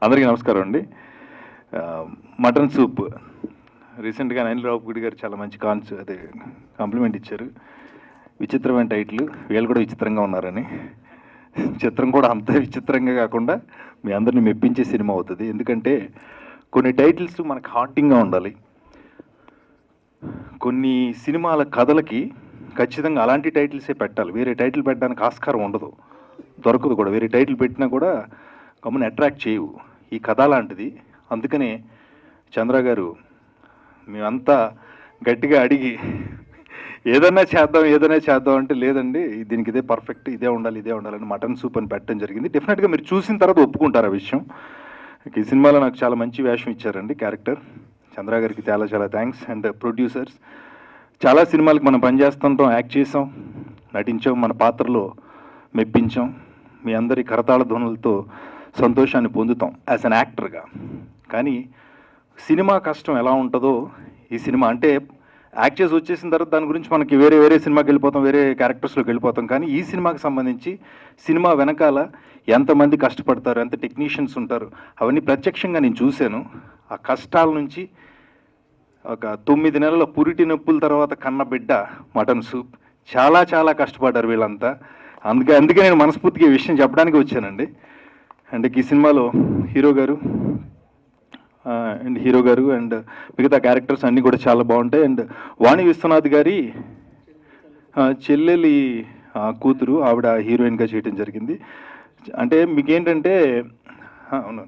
అందరికీ నమస్కారం అండి. మటన్ సూప్ రీసెంట్గా అనిల్ రావుపూడి గారు చాలా మంచి అదే కాంప్లిమెంట్ ఇచ్చారు. విచిత్రమైన టైటిల్, వీళ్ళు కూడా విచిత్రంగా ఉన్నారని. చిత్రం కూడా అంత విచిత్రంగా కాకుండా మీ అందరిని మెప్పించే సినిమా అవుతుంది. ఎందుకంటే కొన్ని టైటిల్స్ మనకు హాంటింగ్గా ఉండాలి. కొన్ని సినిమాల కథలకి ఖచ్చితంగా అలాంటి టైటిల్సే పెట్టాలి. వేరే టైటిల్ పెట్టడానికి ఆస్కారం ఉండదు, దొరకదు కూడా. వేరే టైటిల్ పెట్టినా కూడా కమ్మని అట్రాక్ట్ చేయవు. ఈ కథ లాంటిది. అందుకనే చంద్ర గారు మేమంతా గట్టిగా అడిగి ఏదైనా చేద్దాం అంటే లేదండి, దీనికి ఇదే పర్ఫెక్ట్, ఇదే ఉండాలని మటన్ సూప్ అని పెట్టడం జరిగింది. డెఫినెట్గా మీరు చూసిన తర్వాత ఒప్పుకుంటారు ఆ విషయం. ఈ సినిమాలో నాకు చాలా మంచి వేషం ఇచ్చారండి క్యారెక్టర్. చంద్ర గారికి చాలా చాలా థ్యాంక్స్. అండ్ ప్రొడ్యూసర్స్, చాలా సినిమాలకు మనం పనిచేస్తుంటాం, యాక్ట్ చేసాం, నటించాం, మన పాత్రలో మెప్పించాం. మీ అందరి కరతాళ ధ్వనులతో సంతోషాన్ని పొందుతాం యాజ్ అన్ యాక్టర్గా. కానీ సినిమా కష్టం ఎలా ఉంటుందో ఈ సినిమా అంటే యాక్ట్ చేసి వచ్చేసిన తర్వాత దాని గురించి మనకి వేరే సినిమాకి వెళ్ళిపోతాం, వేరే క్యారెక్టర్స్లోకి వెళ్ళిపోతాం. కానీ ఈ సినిమాకి సంబంధించి సినిమా వెనకాల ఎంతమంది కష్టపడతారు, ఎంత టెక్నీషియన్స్ ఉంటారు, అవన్నీ ప్రత్యక్షంగా నేను చూశాను. ఆ కష్టాల నుంచి ఒక 9 నెలల పురిటి నొప్పుల తర్వాత కన్న బిడ్డ మటన్ సూప్. చాలా చాలా కష్టపడ్డారు వీళ్ళంతా. అందుకే నేను మనస్ఫూర్తిగా ఈ విషయం చెప్పడానికి వచ్చానండి. అండ్ ఈ సినిమాలో హీరో గారు అండ్ మిగతా క్యారెక్టర్స్ అన్నీ కూడా చాలా బాగుంటాయి. అండ్ వాణి విశ్వనాథ్ గారి చెల్లెలి కూతురు, ఆవిడ హీరోయిన్గా చేయడం జరిగింది. అంటే మీకేంటంటే అవును,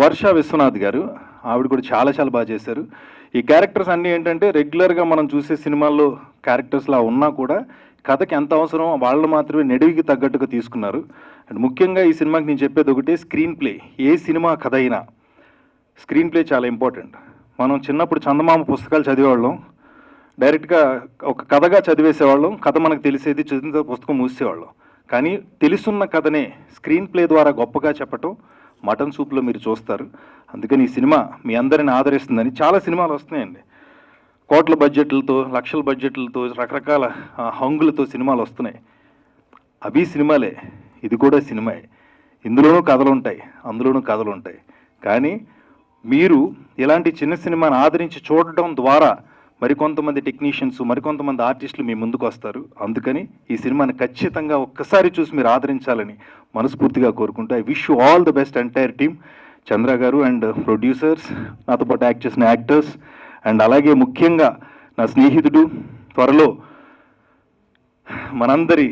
వర్ష విశ్వనాథ్ గారు, ఆవిడ కూడా చాలా చాలా బాగా చేశారు. ఈ క్యారెక్టర్స్ అన్నీ ఏంటంటే రెగ్యులర్గా మనం చూసే సినిమాల్లో క్యారెక్టర్స్లా ఉన్నా కూడా కథకి ఎంత అవసరం వాళ్ళు మాత్రమే నెడివికి తగ్గట్టుగా తీసుకున్నారు. అండ్ ముఖ్యంగా ఈ సినిమాకి నేను చెప్పేది ఒకటే, స్క్రీన్ ప్లే. ఏ సినిమా కథ అయినా స్క్రీన్ ప్లే చాలా ఇంపార్టెంట్. మనం చిన్నప్పుడు చందమామ పుస్తకాలు చదివేవాళ్ళం, డైరెక్ట్గా ఒక కథగా చదివేసేవాళ్ళం, కథ మనకు తెలిసేది, చదివిన పుస్తకం మూసేవాళ్ళం. కానీ తెలుసున్న కథనే స్క్రీన్ ప్లే ద్వారా గొప్పగా చెప్పటం మటన్ సూప్లో మీరు చూస్తారు. అందుకని ఈ సినిమా మీ అందరిని ఆదరిస్తుందని. చాలా సినిమాలు వస్తున్నాయండి, కోట్ల బడ్జెట్లతో, లక్షల బడ్జెట్లతో, రకరకాల హంగులతో సినిమాలు వస్తున్నాయి. అవి సినిమాలే, ఇది కూడా సినిమాయే. ఇందులోనూ కథలు ఉంటాయి, అందులోనూ కథలు ఉంటాయి. కానీ మీరు ఇలాంటి చిన్న సినిమాని ఆదరించి చూడటం ద్వారా మరికొంతమంది టెక్నీషియన్స్, మరికొంతమంది ఆర్టిస్టులు మీ ముందుకు వస్తారు. అందుకని ఈ సినిమాని ఖచ్చితంగా ఒక్కసారి చూసి మీరు ఆదరించాలని మనస్ఫూర్తిగా కోరుకుంటూ I wish you all the best entire team. Chandra గారు అండ్ ప్రొడ్యూసర్స్, నాతో పాటు యాక్ట్ చేసిన యాక్టర్స్, అండ్ అలాగే ముఖ్యంగా నా స్నేహితుడు, త్వరలో మనందరి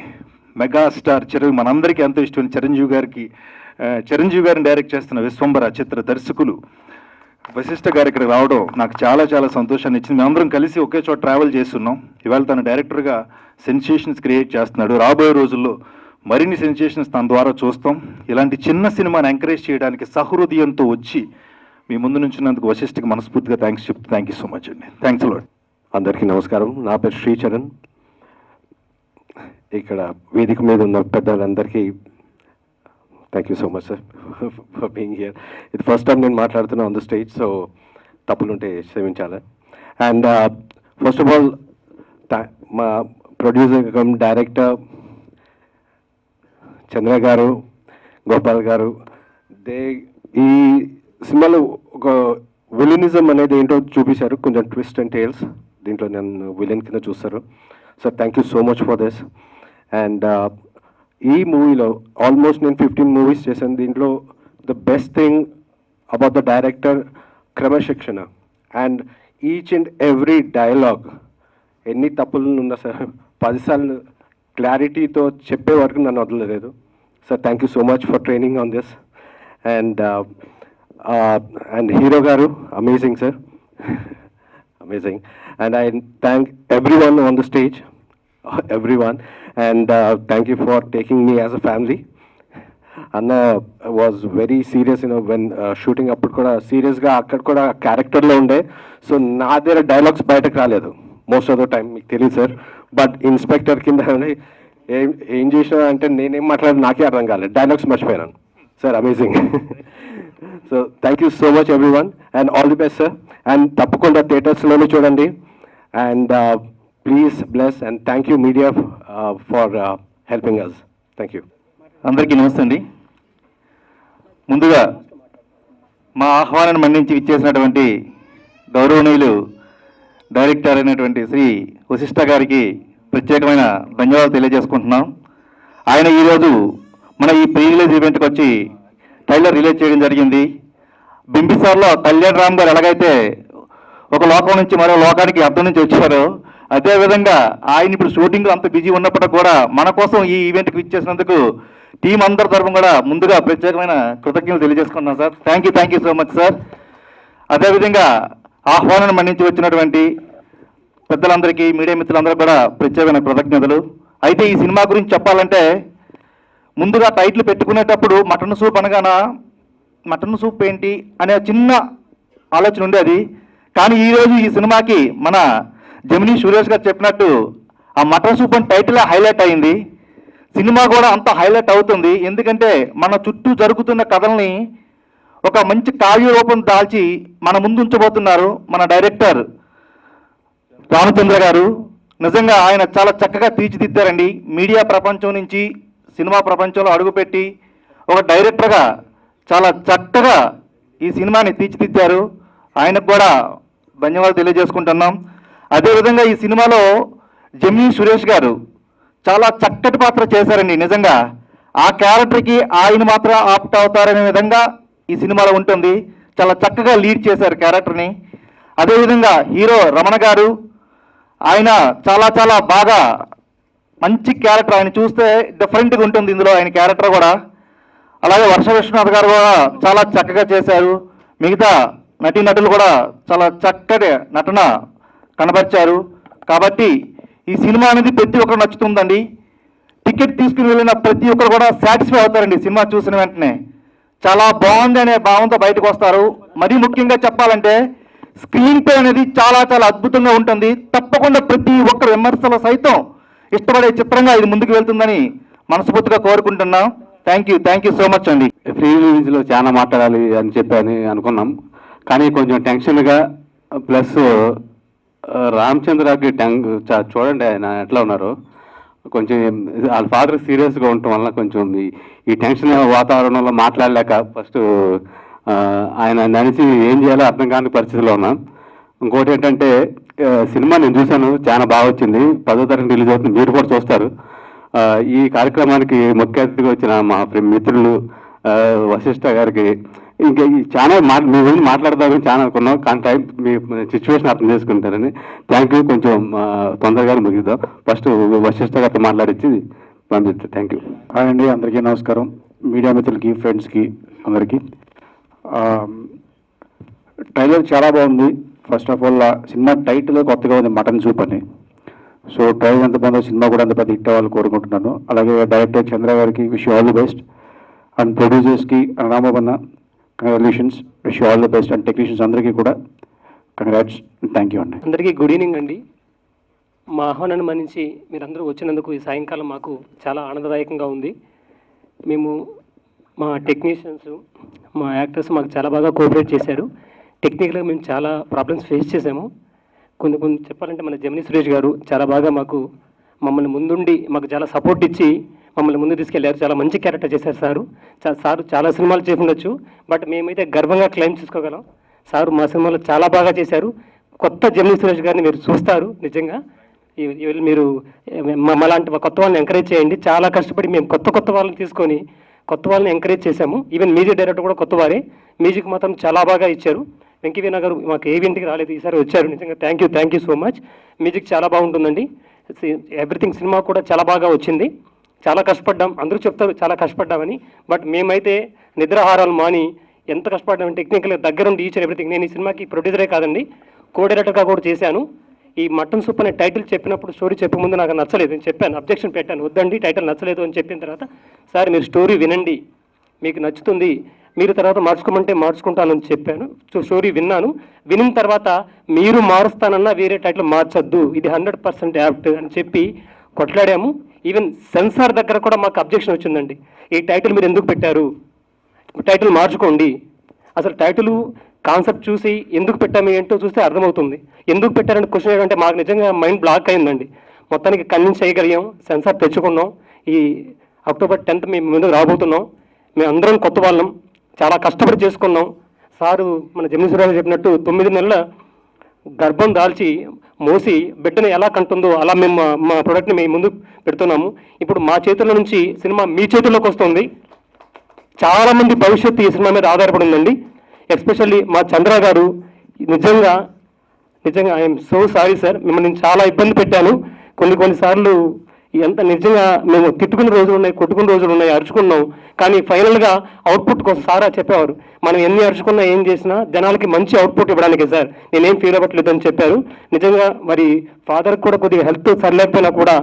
మెగాస్టార్ మనందరికీ ఎంతో ఇష్టమైన చిరంజీవి గారిని డైరెక్ట్ చేస్తున్న విశ్వంబర చిత్ర దర్శకులు వశిష్ఠ గారు ఇక్కడ రావడం నాకు చాలా చాలా సంతోషాన్ని ఇచ్చింది. మేమందరం కలిసి ఒకే చోట ట్రావెల్ చేస్తున్నాం. ఇవాళ తన డైరెక్టర్గా సెన్సేషన్స్ క్రియేట్ చేస్తున్నాడు. రాబోయే రోజుల్లో మరిన్ని సెన్సేషన్స్ తన ద్వారా చూస్తాం. ఇలాంటి చిన్న సినిమాని ఎంకరేజ్ చేయడానికి సహృదయంతో వచ్చి మీ ముందు నుంచినందుకు వశిష్ఠకి మనస్ఫూర్తిగా థ్యాంక్స్ చెప్తూ థ్యాంక్ యూ సో మచ్ అండి. Thanks a lot. అందరికీ నమస్కారం. నా పేరు శ్రీచరణ్. ఇక్కడ వేదిక మీద ఉన్న పెద్దలందరికీ thank you so much sir for being here. ఇది ఫస్ట్ టైం నేను మాట్లాడుతున్నా ఆన్ ద స్టేజ్, సో తప్పులుంటే క్షమించాలి. అండ్ ఫస్ట్ ఆఫ్ ఆల్ మా ప్రొడ్యూసర్ కమ్ డైరెక్టర్ చంద్ర గారు, గోపాల్ గారు, ఈ సినిమాలో ఒక విలనిజం అనేది ఏంటో చూపించారు. కొంచెం ట్విస్ట్ అండ్ టేల్స్ దీంట్లో నన్ను విలన్ కింద చూస్తారు. So thank you so much for this. And ఈ మూవీలో ఆల్మోస్ట్ నేను 15 మూవీస్ చేశాను. దీంట్లో the best thing about the director క్రమశిక్షణ. And each and every dialogue ఎన్ని తప్పులు ఉన్నా సార్ 10 సార్లు క్లారిటీతో చెప్పే వరకు నన్ను వదలలేదు. Sir thank you so much for training on this. And hero గారు amazing sir, amazing. And I thank everyone on the stage, everyone, and thank you for taking me as a family. Anna was very serious, when shooting appudu kuda serious ga akkada kuda character lo unde. So na there dialogues bayataku raaledu most of the time, meeku teliyadu sir. But inspector kinda em chesina ante nene em matladu naake ardham kaaledu, dialogues marchipoyanu sir. Amazing. So thank you so much everyone, and all the best sir. And tappakunda theaters lone chudandi, and please bless, and thank you media for helping us. Thank you. అందరికీ నమస్తే అండి. ముందుగా మా ఆహ్వానాన్ని మన్నించి ఇచ్చేసినటువంటి గౌరవనీయులు director అయినటువంటి శ్రీ వశిష్ఠ గారికి ప్రత్యేకమైన ధన్యవాదాలు తెలియజేసుకుంటున్నాం. ఆయన ఈరోజు మన ఈ ప్రీ రిలీజ్ ఈవెంట్కి వచ్చి ట్రైలర్ రిలీజ్ చేయడం జరిగింది. బింబిసార్లో కళ్యాణ్ రామ్ గారు ఎలాగైతే ఒక లోకం నుంచి మరో లోకానికి అర్థం నుంచి వచ్చారో, అదేవిధంగా ఆయన ఇప్పుడు షూటింగ్ అంత బిజీ ఉన్నప్పటికీ కూడా మన కోసం ఈ ఈవెంట్కి ఇచ్చేసినందుకు టీం అందరి తరఫున కూడా ముందుగా ప్రత్యేకమైన కృతజ్ఞతలు తెలియజేసుకుంటున్నాం sir. Thank you so much sir. అదేవిధంగా ఆహ్వానాన్ని మన్నించి వచ్చినటువంటి పెద్దలందరికీ, మీడియా మిత్రులందరికీ కూడా ప్రత్యేకమైన కృతజ్ఞతలు. అయితే ఈ సినిమా గురించి చెప్పాలంటే ముందుగా టైటిల్ పెట్టుకునేటప్పుడు మటన్ సూప్ అనగాన మటన్ సూప్ ఏంటి అనే చిన్న ఆలోచన ఉండేది. కానీ ఈరోజు ఈ సినిమాకి మన జమినీ సురేష్ గారు చెప్పినట్టు ఆ మటన్ సూప్ అని టైటిల్ హైలైట్ అయింది. సినిమా కూడా అంత హైలైట్ అవుతుంది. ఎందుకంటే మన చుట్టూ జరుగుతున్న కథల్ని ఒక మంచి కావ్య రూపం దాల్చి మన ముందు ఉంచబోతున్నారు మన డైరెక్టర్ రామచంద్ర గారు. నిజంగా ఆయన చాలా చక్కగా తీర్చిదిద్దారండి. మీడియా ప్రపంచం నుంచి సినిమా ప్రపంచంలో అడుగుపెట్టి ఒక డైరెక్టర్గా చాలా చక్కగా ఈ సినిమాని తీర్చిదిద్దారు. ఆయనకు కూడా ధన్యవాదాలు తెలియజేసుకుంటున్నాం. అదేవిధంగా ఈ సినిమాలో జమినీ సురేష్ గారు చాలా చక్కటి పాత్ర చేశారండి. నిజంగా ఆ క్యారెక్టర్కి ఆయన మాత్రం ఆప్ట్ అవుతారనే విధంగా ఈ సినిమాలో ఉంటుంది. చాలా చక్కగా లీడ్ చేశారు క్యారెక్టర్ని. అదేవిధంగా హీరో రమణ గారు, ఆయన చాలా చాలా బాగా మంచి క్యారెక్టర్. ఆయన చూస్తే డిఫరెంట్గా ఉంటుంది ఇందులో ఆయన క్యారెక్టర్ కూడా. అలాగే వర్ష విశ్వనాథ్ గారు కూడా చాలా చక్కగా చేశారు. మిగతా నటీనటులు కూడా చాలా చక్కటి నటన కనబరిచారు. కాబట్టి ఈ సినిమా అనేది ప్రతి ఒక్కరు నచ్చుతుందండి. టికెట్ తీసుకుని వెళ్ళిన ప్రతి ఒక్కరు కూడా సాటిస్ఫై అవుతారండి సినిమా చూసిన వెంటనే. చాలా బాగుంది అనే భావంతో బయటకు వస్తారు. మరీ ముఖ్యంగా చెప్పాలంటే స్క్రీన్ ప్లే అనేది చాలా చాలా అద్భుతంగా ఉంటుంది. తప్పకుండా ప్రతి ఒక్కరు విమర్శలు సైతం ఇష్టపడే చిత్రంగా ఇది ముందుకు వెళ్తుందని మనస్ఫూర్తిగా కోరుకుంటున్నాం. థ్యాంక్ యూ సో మచ్ అండి. ఫ్రీ రిలీజ్లో చాలా మాట్లాడాలి అని చెప్పి అనుకున్నాం, కానీ కొంచెం టెన్షన్గా, ప్లస్ రామచంద్రకి చూడండి ఆయన ఎట్లా ఉన్నారు. కొంచెం వాళ్ళ ఫాదర్ సీరియస్గా ఉండటం వల్ల కొంచెం ఈ టెన్షన్ వాతావరణంలో మాట్లాడలేక ఫస్ట్ ఆయన నడిచి ఏం చేయాలో అర్థం కాని పరిస్థితిలో ఉన్నాం. ఇంకోటి ఏంటంటే సినిమా నేను చూశాను, చాలా బాగా వచ్చింది. 10వ తారీఖు రిలీజ్ అవుతుంది, మీరు కూడా చూస్తారు. ఈ కార్యక్రమానికి ముఖ్య అతిథిగా వచ్చిన మా మిత్రులు వశిష్ఠ గారికి ఇంకా చాలా మీ గురించి మాట్లాడదామని చాలా అనుకున్నాం, కానీ టైం మీ సిచ్యువేషన్ అర్థం చేసుకుంటారని. Thank you. కొంచెం తొందరగా ముగిద్దాం. ఫస్ట్ వశిష్ఠ గారితో మాట్లాడించి పంపిస్తాను. Thank you. హాయ్ అండి, అందరికీ నమస్కారం. మీడియా మిత్రులకి, ఫ్రెండ్స్కి అందరికీ. ట్రైలర్ చాలా బాగుంది. First of all cinema title కొత్తగా ఉంది, మటన్ సూప్ అని. సో ట్రైలర్ ఎంత బాగుందో సినిమా కూడా అంత పెద్ద హిట్ అవ్వాలని కోరుకుంటున్నాను. అలాగే డైరెక్టర్ చంద్ర గారికి wish all the best, and ప్రొడ్యూసర్స్కి Ramabanna congratulations, wish all the best, and technicians అందరికీ కూడా కంగ్రాట్స్. థ్యాంక్ యూ అండి. అందరికీ గుడ్ ఈవినింగ్ అండి. మా ఆహ్వానాన్ని మన్నించి మీరందరూ వచ్చినందుకు ఈ సాయంకాలం మాకు చాలా ఆనందదాయకంగా ఉంది. మేము మా టెక్నీషియన్స్, మా యాక్టర్స్ మాకు చాలా బాగా కోఆపరేట్ చేశారు. టెక్నికల్గా మేము చాలా ప్రాబ్లమ్స్ ఫేస్ చేసాము. కొన్ని చెప్పాలంటే మన జమినీ సురేష్ గారు చాలా బాగా మమ్మల్ని ముందుండి మాకు చాలా సపోర్ట్ ఇచ్చి మమ్మల్ని ముందు తీసుకెళ్లారు. చాలా మంచి క్యారెక్టర్ చేశారు సారు. సారు చాలా సినిమాలు చేసి ఉండొచ్చు, బట్ మేమైతే గర్వంగా క్లెయిమ్ చేసుకోగలం. సారు మా సినిమాలో చాలా బాగా చేశారు. కొత్త జమినీ సురేష్ గారిని మీరు చూస్తారు. నిజంగా మీరు మలాంటి కొత్త వాళ్ళని ఎంకరేజ్ చేయండి. చాలా కష్టపడి మేము కొత్త వాళ్ళని తీసుకొని కొత్త వాళ్ళని ఎంకరేజ్ చేశాము. ఈవెన్ మ్యూజిక్ డైరెక్టర్ కూడా కొత్త వారే. మ్యూజిక్ మాత్రం చాలా బాగా ఇచ్చారు. వెంకయ్య గారు మాకు ఏ ఇంటికి రాలేదు, ఈసారి వచ్చారు. నిజంగా thank you so much. Music చాలా బాగుంటుందండి. ఎవ్రీథింగ్ సినిమా కూడా చాలా బాగా వచ్చింది. చాలా కష్టపడ్డాం. అందరూ చెప్తారు చాలా కష్టపడ్డామని, బట్ మేమైతే నిద్రాహారాలు మాని ఎంత కష్టపడ్డామని టెక్నికల్గా దగ్గరుండి ఈచ్ ఎవ్రీథింగ్. నేను ఈ సినిమాకి ప్రొడ్యూసరే కాదండి, కో డైరెక్టర్గా కూడా చేశాను. ఈ మటన్ సూప్ అనే టైటిల్ చెప్పినప్పుడు, స్టోరీ చెప్పే ముందు నాకు నచ్చలేదు, నేను చెప్పాను, అబ్జెక్షన్ పెట్టాను, వద్దండి టైటిల్ నచ్చలేదు అని చెప్పిన తర్వాత, సార్ మీరు స్టోరీ వినండి, మీకు నచ్చుతుంది, మీరు తర్వాత మార్చుకోమంటే మార్చుకుంటానని చెప్పాను. స్టోరీ విన్నాను. వినిన తర్వాత మీరు మారుస్తానన్నా వేరే టైటిల్ మార్చొద్దు, ఇది 100% యాప్ట్ అని చెప్పి కొట్లాడాము. ఈవెన్ సెన్సార్ దగ్గర కూడా మాకు అబ్జెక్షన్ వచ్చిందండి. ఈ టైటిల్ మీరు ఎందుకు పెట్టారు, టైటిల్ మార్చుకోండి. అసలు టైటిల్ కాన్సెప్ట్ చూసి ఎందుకు పెట్టాము ఏంటో చూస్తే అర్థమవుతుంది. ఎందుకు పెట్టారంటే క్వశ్చన్ ఏంటంటే మాకు నిజంగా మైండ్ బ్లాక్ అయిందండి. మొత్తానికి కన్విన్స్ చేయగలిగాం, సెన్సార్ తెచ్చుకున్నాం. ఈ అక్టోబర్ 10th మేము ముందుకు రాబోతున్నాం. మేము అందరం కొత్త వాళ్ళం, చాలా కష్టపడి చేసుకున్నాం. సారు మన జమినీశ్వరరావు చెప్పినట్టు 9 నెలల గర్భం దాల్చి మోసి బిడ్డను ఎలా కంటుందో అలా మేము మా ప్రోడక్ట్ని మేము ముందు పెడుతున్నాము. ఇప్పుడు మా చేతుల నుంచి సినిమా మీ చేతుల్లోకి వస్తుంది. చాలామంది భవిష్యత్తు ఈ సినిమా మీద ఆధారపడి ఉందండి. ఎస్పెషల్లీ మా చంద్ర గారు నిజంగా ఐఎమ్ సో సారీ సార్, మిమ్మల్ని నేను చాలా ఇబ్బంది పెట్టాను. కొన్నిసార్లు ఎంత నిజంగా మేము తిట్టుకున్న రోజులు ఉన్నాయి, కొట్టుకున్న రోజులు ఉన్నాయి, అరుచుకున్నాం. కానీ ఫైనల్గా అవుట్పుట్ కోసం సారా చెప్పేవారు, మనం ఎన్ని అరుచుకున్నా ఏం చేసినా జనాలకి మంచి అవుట్పుట్ ఇవ్వడానికి సార్, నేనేం ఫీల్ అవ్వట్లేదు అని చెప్పారు. నిజంగా మరి ఫాదర్కి కూడా కొద్దిగా హెల్త్ సరిలేకపోయినా కూడా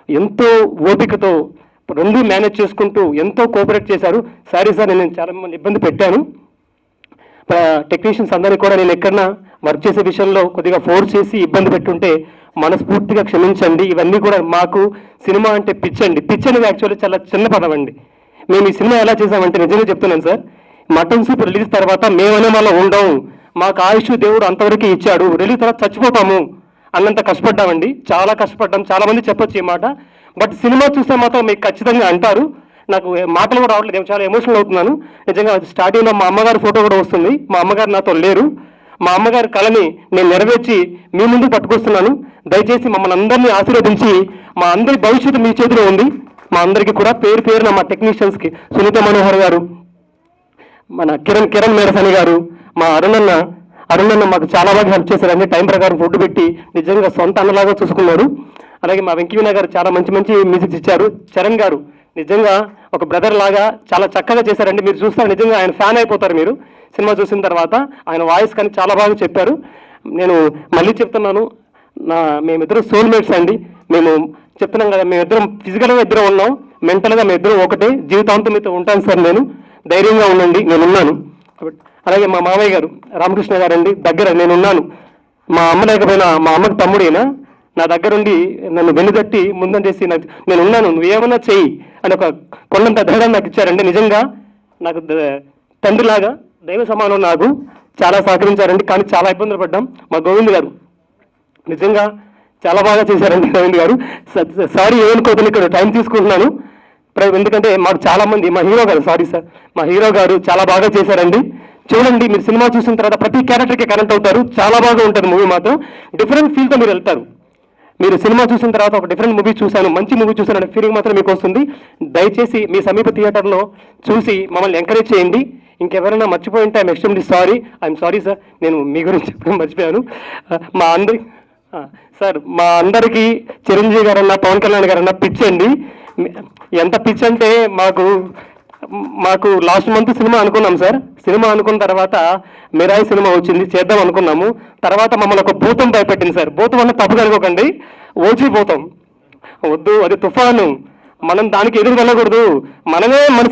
ఎంతో ఓపికతో రెండు మేనేజ్ చేసుకుంటూ ఎంతో కోఆపరేట్ చేశారు. సారీ సార్, నేను చాలా మిమ్మల్ని ఇబ్బంది పెట్టాను. టెక్నీషియన్స్ అందరినీ కూడా నేను ఎక్కడన్నా వర్క్ చేసే విషయంలో కొద్దిగా ఫోర్స్ చేసి ఇబ్బంది పెట్టుంటే మనస్ఫూర్తిగా క్షమించండి. ఇవన్నీ కూడా మాకు సినిమా అంటే పిచ్చండి. పిచ్ అనేది యాక్చువల్లీ చాలా చిన్న పదం అండి. మేము ఈ సినిమా ఎలా చేసామంటే నిజంగా చెప్తున్నాను సార్, మటన్ సూప్ రిలీజ్ తర్వాత మేమనే వల్ల ఉండవు, మాకు ఆయుష్ దేవుడు అంతవరకు ఇచ్చాడు, రిలీజ్ తర్వాత చచ్చిపోతాము అన్నంత కష్టపడ్డామండి. చాలా కష్టపడ్డాం. చాలా మంది చెప్పొచ్చు ఈ మాట, బట్ సినిమా చూస్తే మాత్రం మీకు ఖచ్చితంగా అంటారు. నాకు మాటలు కూడా రావట్లేదు, చాలా ఎమోషనల్ అవుతున్నాను నిజంగా. స్టార్టింగ్లో మా అమ్మగారి ఫోటో కూడా వస్తుంది. మా అమ్మగారు నాతో లేరు. మా అమ్మగారి కళని నేను నెరవేర్చి మీ ముందు పట్టుకొస్తున్నాను. దయచేసి మమ్మల్ని అందరినీ ఆశీర్వదించి, మా అందరి భవిష్యత్తు మీ చేతిలో ఉంది. మా అందరికీ కూడా పేరు పేరున మా టెక్నీషియన్స్కి సునీత మనోహర్ గారు, మన కిరణ్ మేడసాని గారు, మా అరుణన్న మాకు చాలా బాగా హెల్ప్ చేశారండి. టైం ప్రకారం ఫుడ్ పెట్టి నిజంగా సొంత అన్నలాగా చూసుకున్నారు. అలాగే మా వెంకయ్య గారు చాలా మంచి మ్యూజిక్ ఇచ్చారు. చరణ్ గారు నిజంగా ఒక బ్రదర్ లాగా చాలా చక్కగా చేశారండి. మీరు చూస్తారు నిజంగా ఆయన ఫ్యాన్ అయిపోతారు మీరు సినిమా చూసిన తర్వాత. ఆయన వాయిస్ కానీ చాలా బాగా చెప్పారు. నేను మళ్ళీ చెప్తున్నాను, మేమిద్దరం సోల్మేట్స్ అండి. మేము చెప్తున్నాం కదా, మేమిద్దరం ఫిజికల్గా ఇద్దరం ఉన్నాం, మెంటల్గా మేమిద్దరం ఒకటే. జీవితాంతం మీతో ఉంటాను సార్, నేను ధైర్యంగా ఉండండి, నేను ఉన్నాను. అలాగే మా మామయ్య గారు రామకృష్ణ గారు అండి, దగ్గర నేను ఉన్నాను. మా అమ్మ లేకపోయినా మా అమ్మకి తమ్ముడైనా నా దగ్గరుండి నన్ను వెన్నుదట్టి ముందంటేసి నేను ఉన్నాను, నువ్వేమన్నా చెయ్యి అని ఒక కొండంత ధైర్యం నాకు ఇచ్చారండి. నిజంగా నాకు తండ్రిలాగా దైవ సమానం, నాకు చాలా సహకరించారండి. కానీ చాలా ఇబ్బందులు పడ్డాం. మా గోవింద్ గారు నిజంగా చాలా బాగా చేశారండి. గోవింద్ గారు సారీ ఏమనుకోవద్దని ఇక్కడ టైం తీసుకుంటున్నాను, ఎందుకంటే మాకు చాలా మంది మా హీరో గారు మా హీరో గారు చాలా బాగా చేశారండి. చూడండి, మీరు సినిమా చూసిన తర్వాత ప్రతి క్యారెక్టర్కి కనెక్ట్ అవుతారు. చాలా బాగా ఉంటుంది మూవీ మాత్రం. డిఫరెంట్ ఫీల్తో మీరు వెళ్తారు. మీరు సినిమా చూసిన తర్వాత ఒక డిఫరెంట్ మూవీ చూశాను, మంచి మూవీ చూశాను అనే ఫీలింగ్ మాత్రం మీకు వస్తుంది. దయచేసి మీ సమీప థియేటర్లో చూసి మమ్మల్ని ఎంకరేజ్ చేయండి. ఇంకెవరైనా మర్చిపోయి ఉంటే I'm extremely sorry. I'm sorry sir, నేను మీ గురించి చెప్పడం మర్చిపోయాను. మా అందరికీ చిరంజీవి గారన్నా పవన్ కళ్యాణ్ గారన్నా పిచ్ అండి. ఎంత పిచ్ అంటే మాకు లాస్ట్ మంత్ సినిమా అనుకున్నాం సార్. సినిమా అనుకున్న తర్వాత మిరాయి సినిమా వచ్చింది, చేద్దాం అనుకున్నాము. తర్వాత మమ్మల్ని ఒక భూతం భయపెట్టింది సార్. భూతం అన్న తప్పు కనుకోకండి, ఓజీ భూతం వద్దు, అది తుఫాను, మనం దానికి ఎదురు వెళ్ళకూడదు. మనమే మా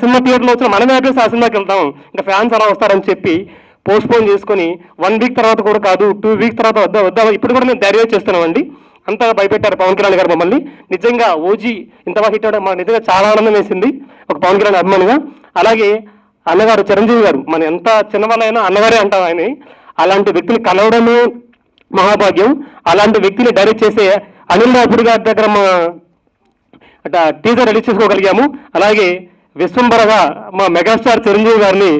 సినిమా థియేటర్లో వచ్చిన మనమే ఆపేసి ఆ సినిమాకి వెళ్తాం, ఇంకా ఫ్యాన్స్ అలా వస్తారని చెప్పి పోస్ట్పోన్ చేసుకొని 1 వీక్ తర్వాత కూడా కాదు, 2 వీక్స్ తర్వాత వద్దాం ఇప్పుడు కూడా మేము ధైర్యం చేస్తున్నామండి. అంతగా భయపెట్టారు పవన్ కళ్యాణ్ గారు మమ్మల్ని. నిజంగా ఓజీ ఇంత బాగా హిట్ అవ్వడం మాకు నిజంగా చాలా ఆనందం వేసింది ఒక పవన్ కళ్యాణ్ అభిమానిగా. అలాగే అన్నగారు చిరంజీవి గారు, మన ఎంత చిన్నవాళ్ళైనా అన్నగారే అంటాం ఆయన. అలాంటి వ్యక్తిని కలవడమే మహాభాగ్యం. అలాంటి వ్యక్తిని డైరెక్ట్ చేసే అనిల్ రావుపూడి గారి దగ్గర టీజర్ రిలీజ్ చేసుకోగలిగాము. అలాగే విశ్వంబరగా మా మెగాస్టార్ చిరంజీవి గారిని,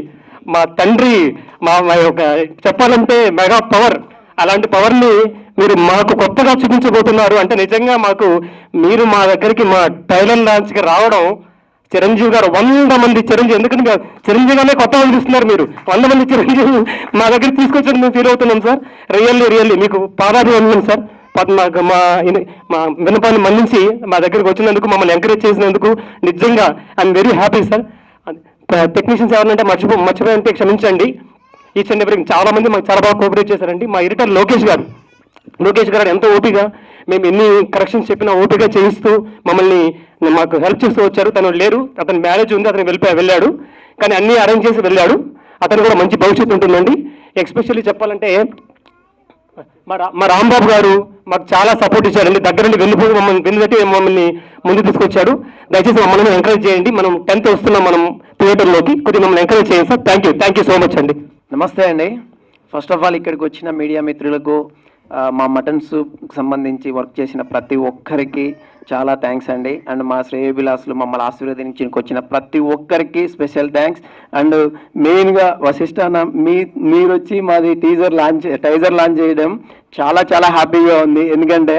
మా తండ్రి, మా యొక్క చెప్పాలంటే మెగా పవర్, అలాంటి పవర్ని మీరు మాకు కొత్తగా చూపించబోతున్నారు అంటే నిజంగా మీరు మా దగ్గరికి మా ట్రైలర్ లాంచ్కి రావడం, చిరంజీవి గారు 100 మంది చిరంజీవి, ఎందుకంటే చిరంజీవి గానే కొత్తగా అనిపిస్తున్నారు, మీరు 100 మంది చిరంజీవి మా దగ్గరికి తీసుకొచ్చి మేము ఫీల్ అవుతున్నాం సార్. రియల్లీ మీకు పాదాభివందనం సార్. మా విన్నపాన్ని మన్నించి మా దగ్గరికి వచ్చినందుకు, మమ్మల్ని ఎంకరేజ్ చేసినందుకు నిజంగా I'm very happy sir. Technicians ఎవరంటే మర్చిపోయింటే క్షమించండి. ఈచ్ అండ్ ఎవ్రీ చాలా మంది మాకు చాలా బాగా కోఆపరేట్ చేశారండి. మా ఎడిటర్ లోకేష్ గారు ఎంతో ఓపిగా, మేము ఎన్ని కరెక్షన్స్ చెప్పినా ఓపిగా చేయిస్తూ మాకు హెల్ప్ చేస్తూ వచ్చారు. తను లేరు, అతని మ్యారేజ్ ఉంది, అతను వెళ్ళాడు, కానీ అన్నీ అరేంజ్ చేసి వెళ్ళాడు. అతను కూడా మంచి భవిష్యత్తు ఉంటుందండి. ఎస్పెషల్లీ చెప్పాలంటే మా రాంబాబు గారు మాకు చాలా సపోర్ట్ ఇచ్చారండి. దగ్గరుండి వెళ్ళిపోయి మమ్మల్ని ముందు తీసుకొచ్చాడు. దయచేసి మమ్మల్ని ఎంకరేజ్ చేయండి. మనం 10th వస్తున్నాం మనం థియేటర్లోకి, కొద్దిగా మమ్మల్ని ఎంకరేజ్ చేయండి sir. Thank you so much అండి. నమస్తే అండి. ఫస్ట్ ఆఫ్ ఆల్ ఇక్కడికి వచ్చిన మీడియా మిత్రులకు, మా మటన్ సూప్ సంబంధించి వర్క్ చేసిన ప్రతి ఒక్కరికి చాలా థ్యాంక్స్ అండి. అండ్ మా శ్రేయోభిలాసులు మమ్మల్ని ఆశీర్వదించి వచ్చిన ప్రతి ఒక్కరికి స్పెషల్ థ్యాంక్స్. అండ్ మెయిన్గా వశిష్ఠ అన్న మీరు వచ్చి మాది టైజర్ లాంచ్ చేయడం చాలా చాలా హ్యాపీగా ఉంది. ఎందుకంటే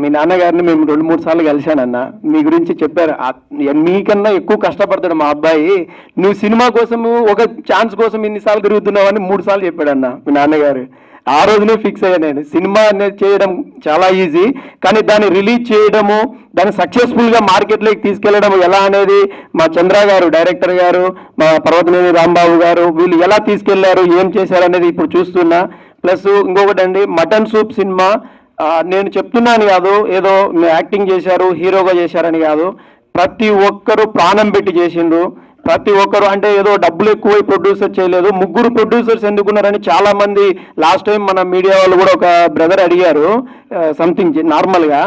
మీ నాన్నగారిని మేము 2-3 సార్లు కలిశానన్న, మీ గురించి చెప్పారు. మీకన్నా ఎక్కువ కష్టపడతాడు మా అబ్బాయి, నువ్వు సినిమా కోసము ఒక ఛాన్స్ కోసం ఇన్నిసార్లు తిరుగుతున్నావు అని 3 సార్లు చెప్పాడన్న మీ నాన్నగారు. ఆ రోజునే ఫిక్స్ అయ్యా నేను, సినిమా అనేది చేయడం చాలా ఈజీ, కానీ దాన్ని రిలీజ్ చేయడము, దాన్ని సక్సెస్ఫుల్గా మార్కెట్లోకి తీసుకెళ్లడం ఎలా అనేది మా చంద్ర గారు, డైరెక్టర్ గారు, మా పర్వతనేని రాంబాబు గారు, వీళ్ళు ఎలా తీసుకెళ్లారు, ఏం చేశారు అనేది ఇప్పుడు చూస్తున్నా. ప్లస్ ఇంకొకటి అండి, మటన్ సూప్ సినిమా నేను చెప్తున్నాను కాదు, ఏదో యాక్టింగ్ చేశారు హీరోగా చేశారని కాదు, ప్రతి ఒక్కరు ప్రాణం పెట్టి చేసిండ్రు. ప్రతి ఒక్కరు అంటే ఏదో డబ్బులు ఎక్కువై ప్రొడ్యూసర్ చేయలేదు, 3 ప్రొడ్యూసర్స్ ఎందుకున్నారని చాలా మంది లాస్ట్ టైం మన మీడియా వాళ్ళు కూడా ఒక బ్రదర్ అడిగారు సంథింగ్ నార్మల్గా,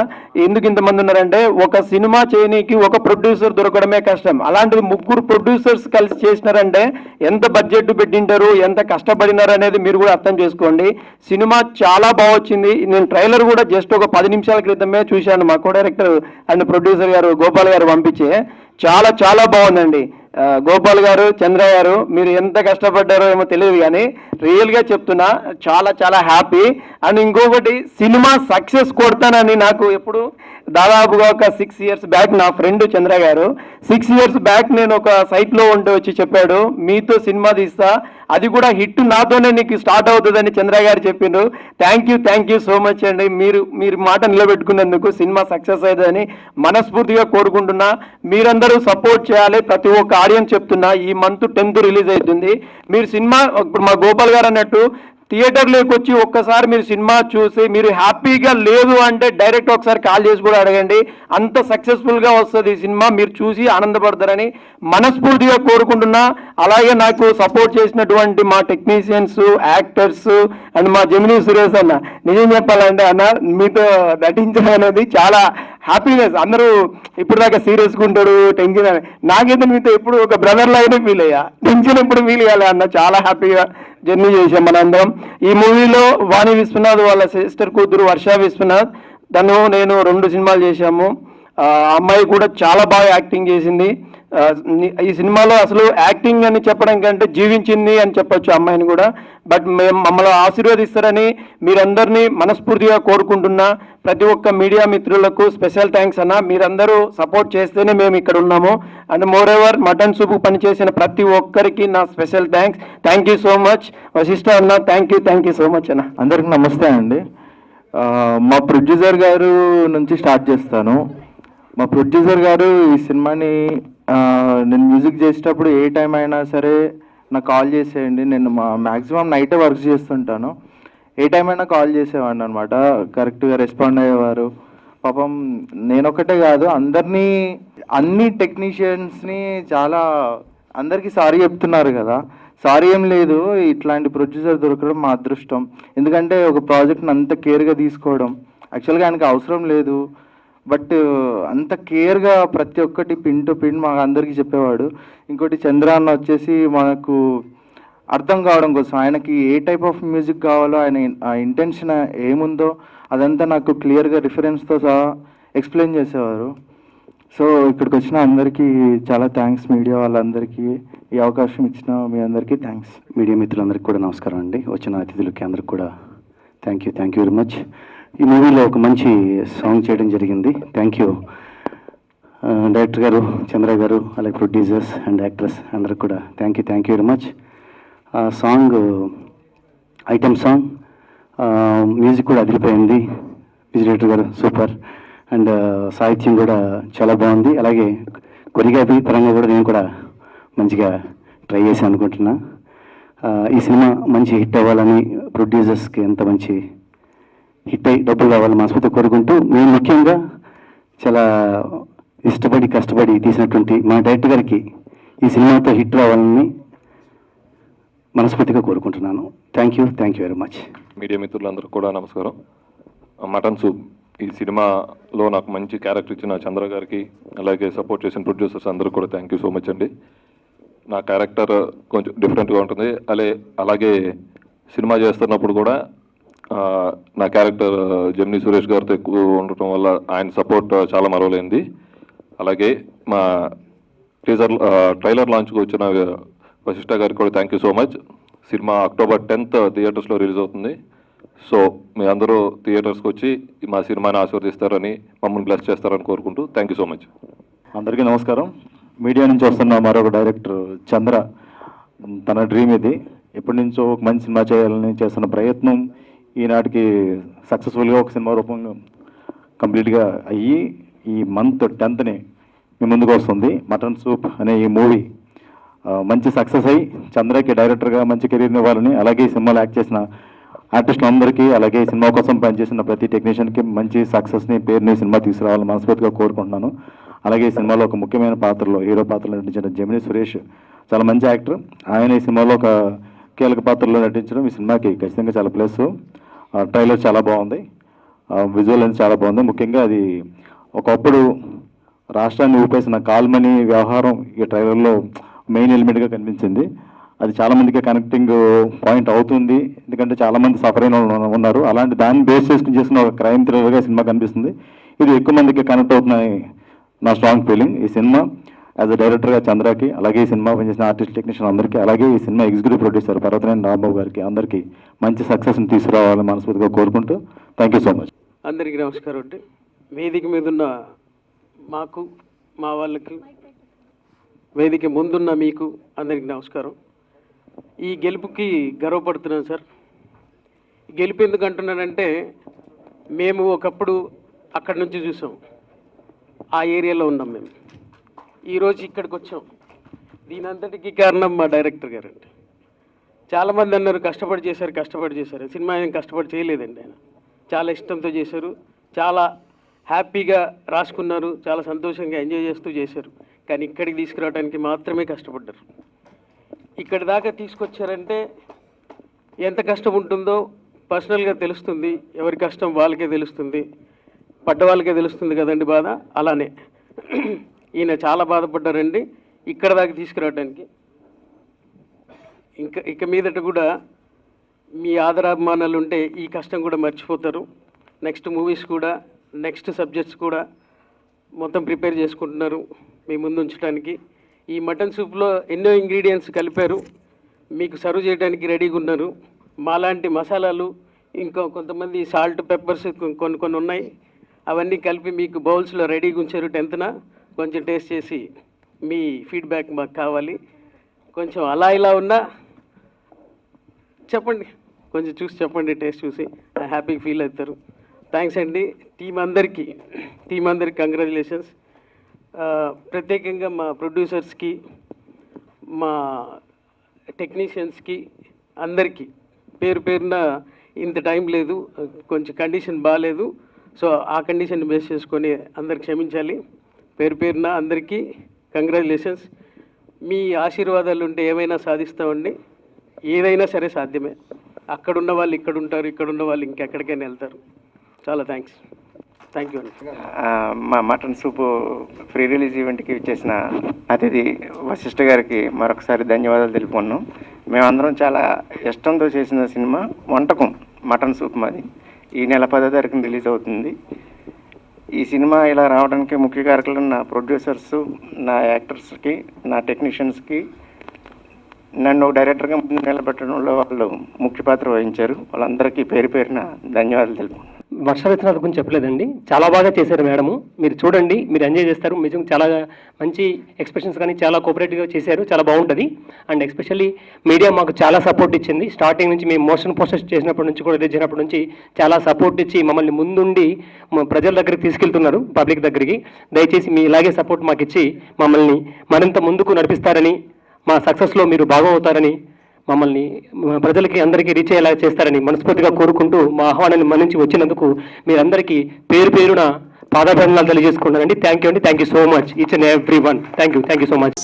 ఎందుకు ఇంతమంది ఉన్నారంటే ఒక సినిమా చేయనీకి ఒక ప్రొడ్యూసర్ దొరకడమే కష్టం, అలాంటిది 3 ప్రొడ్యూసర్స్ కలిసి చేసినారంటే ఎంత బడ్జెట్ పెట్టింటారు, ఎంత కష్టపడినారు అనేది మీరు కూడా అర్థం చేసుకోండి. సినిమా చాలా బాగా వచ్చింది. నేను ట్రైలర్ కూడా జస్ట్ ఒక 10 నిమిషాల క్రితమే చూశాను, మా కో డైరెక్టర్ అండ్ ప్రొడ్యూసర్ గారు గోపాల్ గారు పంపించే. చాలా చాలా బాగుందండి. గోపాల్ గారు, చంద్ర గారు, మీరు ఎంత కష్టపడ్డారో ఏమో తెలియదు కానీ రియల్గా చెప్తున్నా చాలా చాలా హ్యాపీ. అండ్ ఇంకొకటి, సినిమా సక్సెస్ కొడతానని నాకు ఎప్పుడు దాదాపుగా ఒక 6 ఇయర్స్ బ్యాక్ నా ఫ్రెండ్ చంద్ర గారు 6 ఇయర్స్ బ్యాక్ నేను ఒక సైట్లో ఉండి వచ్చి చెప్పాడు, మీతో సినిమా తీస్తా, అది కూడా హిట్ నాతోనే నీకు స్టార్ట్ అవుతుందని చంద్ర గారు చెప్పిండ్రు. థ్యాంక్ యూ సో మచ్ అండి. మీరు మాట నిలబెట్టుకున్నందుకు సినిమా సక్సెస్ అవుతుందని మనస్ఫూర్తిగా కోరుకుంటున్నా. మీరందరూ సపోర్ట్ చేయాలి. ప్రతి ఒక్క ఆడియన్స్ చెప్తున్నా, ఈ మంత్ 10th రిలీజ్ అవుతుంది. మీరు సినిమా ఇప్పుడు మా గోపాల్ గారు అన్నట్టు థియేటర్లోకి వచ్చి ఒక్కసారి మీరు సినిమా చూసి మీరు హ్యాపీగా లేదు అంటే డైరెక్ట్ ఒకసారి కాల్ చేసి కూడా అడగండి, అంత సక్సెస్ఫుల్గా వస్తుంది ఈ సినిమా, మీరు చూసి ఆనందపడతారని మనస్ఫూర్తిగా కోరుకుంటున్నా. అలాగే నాకు సపోర్ట్ చేసినటువంటి మా టెక్నీషియన్స్, యాక్టర్స్ అండ్ మా జెమినీ సురేష్ అన్న, నిజం చెప్పాలంటే అన్న మీతో నటించడం అనేది చాలా హ్యాపీనెస్. అందరూ ఇప్పుడు దాకా సీరియస్గా ఉంటాడు, టెన్షన్ అని, నాకైతే మీతో ఎప్పుడు ఒక బ్రదర్ లాగానే ఫీల్ అయ్యా, టెన్షన్ ఎప్పుడు ఫీల్ కాలే అన్న. చాలా హ్యాపీగా జర్నీ చేశాం మనందరం. ఈ మూవీలో వాణి విశ్వనాథ్ వాళ్ళ సిస్టర్ కూతురు వర్ష విశ్వనాథ్, నేను 2 సినిమాలు చేశాము. అమ్మాయి కూడా చాలా బాగా యాక్టింగ్ చేసింది. ఈ సినిమాలో అసలు యాక్టింగ్ అని చెప్పడం కంటే జీవించింది అని చెప్పొచ్చు అమ్మాయిని కూడా. బట్ మమ్మల్ని ఆశీర్వదిస్తారని మీరందరినీ మనస్ఫూర్తిగా కోరుకుంటున్నా. ప్రతి ఒక్క మీడియా మిత్రులకు స్పెషల్ థ్యాంక్స్ అన్న, మీరందరూ సపోర్ట్ చేస్తేనే మేము ఇక్కడ ఉన్నాము. And moreover mutton soup పనిచేసిన ప్రతి ఒక్కరికి నా special thanks. Thank you so much Vashishta అన్న, థ్యాంక్ యూ సో మచ్ అన్న. అందరికి నమస్తే అండి. మా ప్రొడ్యూసర్ గారు నుంచి స్టార్ట్ చేస్తాను. మా ప్రొడ్యూసర్ గారు ఈ సినిమాని నేను మ్యూజిక్ చేసేటప్పుడు ఏ టైం అయినా సరే నాకు కాల్ చేసేయండి, నేను మ్యాక్సిమం నైటే వర్క్ చేస్తుంటాను, ఏ టైం అయినా కాల్ చేసేవాడిని అనమాట. కరెక్ట్గా రెస్పాండ్ అయ్యేవారు. పాపం నేనొక్కటే కాదు, అన్ని టెక్నీషియన్స్ని చాలా అందరికీ సారీ చెప్తున్నారు కదా. సారీ ఏం లేదు, ఇట్లాంటి ప్రొడ్యూసర్ దొరకడం మా అదృష్టం. ఎందుకంటే ఒక ప్రాజెక్ట్ని అంత కేర్గా తీసుకోవడం యాక్చువల్గా ఆయనకి అవసరం లేదు, బట్ అంత కేర్గా ప్రతి ఒక్కటి పిన్ టు పిన్ మాకు అందరికీ చెప్పేవాడు. ఇంకోటి చంద్ర అన్న వచ్చేసి మనకు అర్థం కావడం కోసం ఆయనకి ఏ టైప్ ఆఫ్ మ్యూజిక్ కావాలో, ఆయన ఆ ఇంటెన్షన్ ఏముందో అదంతా నాకు క్లియర్గా రిఫరెన్స్తో సహా ఎక్స్ప్లెయిన్ చేసేవారు. సో ఇక్కడికి వచ్చిన అందరికీ చాలా థ్యాంక్స్. మీడియా వాళ్ళందరికీ ఈ అవకాశం ఇచ్చిన మీ అందరికీ థ్యాంక్స్. మీడియా మిత్రులందరికీ కూడా నమస్కారం అండి. వచ్చిన అతిథులకి అందరికి కూడా థ్యాంక్ యూ వెరీ మచ్. ఈ మూవీలో ఒక మంచి సాంగ్ చేయడం జరిగింది. థ్యాంక్ యూ డైరెక్టర్ గారు, చంద్ర గారు, అలాగే ప్రొడ్యూసర్స్ అండ్ యాక్ట్రెస్ అందరికి కూడా థ్యాంక్ యూ వెరీ మచ్. ఆ సాంగ్ ఐటమ్ సాంగ్, మ్యూజిక్ కూడా అదిరిపోయింది. మ్యూజిక్ డైరెక్టర్ గారు సూపర్, అండ్ సాహిత్యం కూడా చాలా బాగుంది. అలాగే కొరియోగ్రఫీ పరంగా కూడా నేను కూడా మంచిగా ట్రై చేసి అనుకుంటున్నా. ఈ సినిమా మంచి హిట్ అవ్వాలని, ప్రొడ్యూసర్స్కి ఎంత మంచి హిట్ అయ్యి డబ్బులు కావాలని మనస్ఫూర్తిగా కోరుకుంటూ, మేము ముఖ్యంగా చాలా ఇష్టపడి కష్టపడి తీసినటువంటి మా డైరెక్టర్ గారికి ఈ సినిమాతో హిట్ రావాలని మనస్ఫూర్తిగా కోరుకుంటున్నాను. Thank you very much. Media మిత్రులందరూ కూడా నమస్కారం. మటన్ సూప్ ఈ సినిమాలో నాకు మంచి క్యారెక్టర్ ఇచ్చిన చంద్ర గారికి, అలాగే సపోర్ట్ చేసిన ప్రొడ్యూసర్స్ అందరూ కూడా థ్యాంక్ యూ సో మచ్ అండి. నా క్యారెక్టర్ కొంచెం డిఫరెంట్గా ఉంటుంది. అలాగే సినిమా చేస్తున్నప్పుడు కూడా నా క్యారెక్టర్ జెమినీ సురేష్ గారితో ఎక్కువ ఉండటం వల్ల ఆయన సపోర్ట్ చాలా మరవలేంది. అలాగే మా ట్రైలర్ లాంచ్కి వచ్చిన వశిష్ఠ గారికి కూడా thank you so much. Cinema October 10th థియేటర్స్లో రిలీజ్ అవుతుంది. సో మీ అందరూ థియేటర్స్కి వచ్చి మా సినిమాని ఆశీర్వదిస్తారని, మమ్మల్ని బ్లెస్ చేస్తారని కోరుకుంటూ థ్యాంక్ యూ సో మచ్. అందరికీ నమస్కారం. మీడియా నుంచి వస్తున్న మరొక డైరెక్టర్ చంద్ర. తన డ్రీమ్ ఇది. ఎప్పటి నుంచో ఒక మంచి సినిమా చేయాలని చేస్తున్న ప్రయత్నం ఈనాటికి సక్సెస్ఫుల్గా ఒక సినిమా రూపంగా కంప్లీట్గా అయ్యి ఈ మంత్ 10th మీ ముందుకు వస్తుంది. మటన్ సూప్ అనే ఈ మూవీ మంచి సక్సెస్ అయ్యి చంద్రకి డైరెక్టర్గా మంచి కెరీర్ని ఇవ్వాలని, అలాగే ఈ సినిమాలో యాక్ట్ చేసిన ఆర్టిస్టులందరికీ, అలాగే ఈ సినిమా కోసం పనిచేసిన ప్రతి టెక్నీషియన్కి మంచి సక్సెస్ని, పేరుని సినిమా తీసుకురావాలని మనస్ఫూర్తిగా కోరుకుంటున్నాను. అలాగే ఈ సినిమాలో ఒక ముఖ్యమైన పాత్రలో, హీరో పాత్రలో నటించిన జెమినీ సురేష్ చాలా మంచి యాక్టర్. ఆయన ఈ సినిమాలో ఒక కీలక పాత్రలో నటించడం ఈ సినిమాకి ఖచ్చితంగా చాలా ప్లస్. ట్రైలర్ చాలా బాగుంది, విజువల్ అనేది చాలా బాగుంది. ముఖ్యంగా అది ఒకప్పుడు రాష్ట్రాన్ని ఊపేసిన కాల్మనీ వ్యవహారం ఈ ట్రైలర్లో మెయిన్ ఎలిమెంట్గా కనిపించింది. అది చాలామందికి కనెక్టింగ్ పాయింట్ అవుతుంది, ఎందుకంటే చాలామంది సఫర్ అయిన వాళ్ళు ఉన్నారు. అలాంటి దాన్ని బేస్ చేసుకుని చేసిన ఒక క్రైమ్ థ్రిల్లర్గా సినిమా కనిపిస్తుంది. ఇది ఎక్కువ మందికి కనెక్ట్ అవుతుందని నా స్ట్రాంగ్ ఫీలింగ్. ఈ సినిమా యాజ్ అ డైరెక్టర్గా చంద్రకి, అలాగే ఈ సినిమా పనిచేసిన ఆర్టిస్ట్ టెక్నీషియన్ అందరికీ, అలాగే ఈ cinema executive producer Parvathaneni Rambabu గారికి అందరికీ మంచి సక్సెస్ని తీసుకురావాలని మనస్ఫూర్తిగా కోరుకుంటూ థ్యాంక్ యూ సో మచ్. అందరికీ నమస్కారం అండి. వేదిక మీద ఉన్న మాకు, మా వాళ్ళకి, వేదిక ముందున్న మీకు అందరికీ నమస్కారం. ఈ గెలుపుకి గర్వపడుతున్నాను సార్. గెలుపు ఎందుకు అంటున్నానంటే, మేము ఒకప్పుడు అక్కడి నుంచి చూసాం, ఆ ఏరియాలో ఉన్నాం మేము. ఈరోజు ఇక్కడికి వచ్చాం. దీని అంతటికీ కారణం మా డైరెక్టర్ గారు అండి. చాలామంది అన్నారు కష్టపడి చేశారు. సినిమా ఏం కష్టపడి చేయలేదండి. ఆయన చాలా ఇష్టంతో చేశారు, చాలా హ్యాపీగా రాసుకున్నారు, చాలా సంతోషంగా ఎంజాయ్ చేస్తూ చేశారు. కానీ ఇక్కడికి తీసుకురావడానికి మాత్రమే కష్టపడ్డారు. ఇక్కడి దాకా తీసుకొచ్చారంటే ఎంత కష్టం ఉంటుందో పర్సనల్గా తెలుస్తుంది. ఎవరి కష్టం వాళ్ళకే తెలుస్తుంది, పడ్డ వాళ్ళకే తెలుస్తుంది కదండి బాధ. అలానే ఈయన చాలా బాధపడ్డారండి ఇక్కడ దాకా తీసుకురావడానికి. ఇక మీదట కూడా మీ ఆదరాభిమానాలు ఉంటే ఈ కష్టం కూడా మర్చిపోతారు. నెక్స్ట్ మూవీస్ కూడా, నెక్స్ట్ సబ్జెక్ట్స్ కూడా మొత్తం ప్రిపేర్ చేసుకుంటున్నారు మీ ముందు ఉంచడానికి. ఈ మటన్ సూప్లో ఎన్నో ఇంగ్రీడియంట్స్ కలిపారు, మీకు సర్వ్ చేయడానికి రెడీగా ఉన్నారు. మాలాంటి మసాలాలు, ఇంకా కొంతమంది సాల్ట్, పెప్పర్స్ కొన్ని ఉన్నాయి, అవన్నీ కలిపి మీకు బౌల్స్లో రెడీగా ఉంచారు. 10th కొంచెం టేస్ట్ చేసి మీ ఫీడ్బ్యాక్ మాకు కావాలి. కొంచెం అలా ఇలా ఉన్నా చెప్పండి, కొంచెం చూసి చెప్పండి, టేస్ట్ చూసి హ్యాపీగా ఫీల్ అవుతారు. థ్యాంక్స్ అండి. టీం అందరికీ కంగ్రాచులేషన్స్. ప్రత్యేకంగా మా ప్రొడ్యూసర్స్కి, మా టెక్నీషియన్స్కి అందరికీ పేరున ఇంత టైం లేదు, కొంచెం కండిషన్ బాగాలేదు. సో ఆ కండిషన్ బేస్ చేసుకొని అందరికి క్షమించాలి. పేరున అందరికీ కంగ్రాచులేషన్స్. మీ ఆశీర్వాదాలు ఉంటే ఏమైనా సాధిస్తామండి. ఏదైనా సరే సాధ్యమే. అక్కడున్న వాళ్ళు ఇక్కడ ఉంటారు, ఇక్కడున్న వాళ్ళు ఇంకెక్కడికైనా వెళ్తారు. చాలా థ్యాంక్స్. థ్యాంక్ యూ అండి. మా మటన్ సూపు ప్రీ రిలీజ్ ఈవెంట్కి ఇచ్చేసిన అతిథి వశిష్ఠ గారికి మరొకసారి ధన్యవాదాలు తెలుపుకున్నాం. మేమందరం చాలా ఇష్టంతో చేసిన సినిమా వంటకం మటన్ సూప్ మాది. ఈ నెల 10వ తారీఖున రిలీజ్ అవుతుంది. ఈ సినిమా ఇలా రావడానికి ముఖ్య కారకులు నా ప్రొడ్యూసర్స్, నా యాక్టర్స్కి, నా టెక్నీషియన్స్కి, నన్ను డైరెక్టర్గా ముందు నిలబెట్టడంలో వాళ్ళు ముఖ్య పాత్ర వహించారు. వాళ్ళందరికీ పేరున ధన్యవాదాలు తెలుపుకున్నాను. వర్ష విశ్వనాథ్ గురించి చెప్పలేదండి, చాలా బాగా చేశారు మేడము. మీరు చూడండి, మీరు ఎంజాయ్ చేస్తారు. నిజంగా చాలా మంచి ఎక్స్ప్రెషన్స్ కానీ చాలా కోఆపరేటివ్గా చేశారు, చాలా బాగుంటుంది. అండ్ ఎస్పెషల్లీ మీడియా మాకు చాలా సపోర్ట్ ఇచ్చింది. స్టార్టింగ్ నుంచి మేము మోషన్ పోస్టర్స్ చేసినప్పటి నుంచి కూడా, రిలీజ్ అయినప్పటి నుంచి చాలా సపోర్ట్ ఇచ్చి మమ్మల్ని ముందుండి ప్రజల దగ్గరికి తీసుకెళ్తున్నారు, పబ్లిక్ దగ్గరికి. దయచేసి మీ ఇలాగే సపోర్ట్ మాకు ఇచ్చి మమ్మల్ని మరింత ముందుకు నడిపిస్తారని, మా సక్సెస్లో మీరు బాగవుతారని, మమ్మల్ని ప్రజలకి అందరికీ రీచ్ అయ్యేలా చేస్తారని మనస్ఫూర్తిగా కోరుకుంటూ, మా ఆహ్వానాన్ని మన్నించి వచ్చినందుకు మీరందరికీ పేరున పాదాభివందనాలు తెలియజేసుకుంటానండి. థ్యాంక్ యూ అండి. Thank you so much each and every one. Thank you so much.